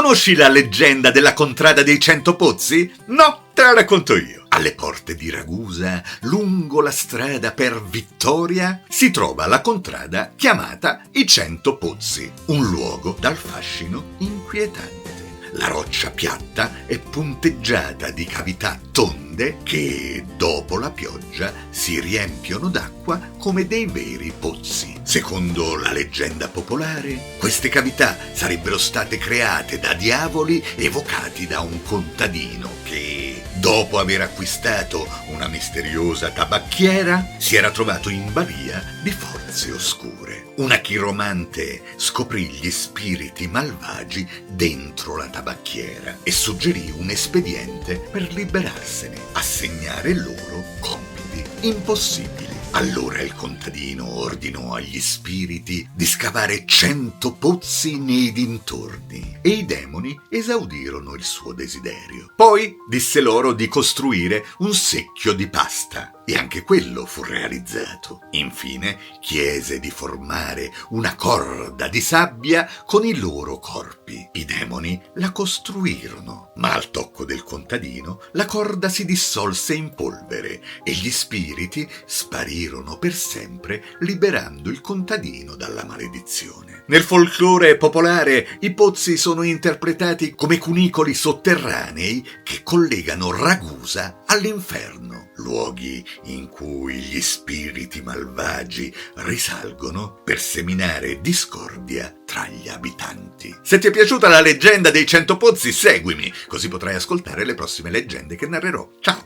Conosci la leggenda della contrada dei 100 pozzi? No, te la racconto io. Alle porte di Ragusa, lungo la strada per Vittoria, si trova la contrada chiamata i 100 pozzi, un luogo dal fascino inquietante. La roccia piatta è punteggiata di cavità tonde che, dopo la pioggia, si riempiono d'acqua come dei veri pozzi. Secondo la leggenda popolare, queste cavità sarebbero state create da diavoli evocati da un contadino che, dopo aver acquistato una misteriosa tabacchiera, si era trovato in balia di forze oscure. Una chiromante scoprì gli spiriti malvagi dentro la tabacchiera e suggerì un espediente per liberarsene, assegnare loro compiti impossibili. Allora il contadino ordinò agli spiriti di scavare 100 pozzi nei dintorni e i demoni esaudirono il suo desiderio. Poi disse loro di costruire un secchio di pasta e anche quello fu realizzato. Infine chiese di formare una corda di sabbia con i loro corpi. I demoni la costruirono, ma al tocco del contadino la corda si dissolse in polvere e gli spiriti sparirono per sempre, liberando il contadino dalla maledizione. Nel folklore popolare i pozzi sono interpretati come cunicoli sotterranei che collegano Ragusa all'inferno, luoghi in cui gli spiriti malvagi risalgono per seminare discordia tra gli abitanti. Se ti è piaciuta la leggenda dei 100 pozzi, seguimi, così potrai ascoltare le prossime leggende che narrerò. Ciao!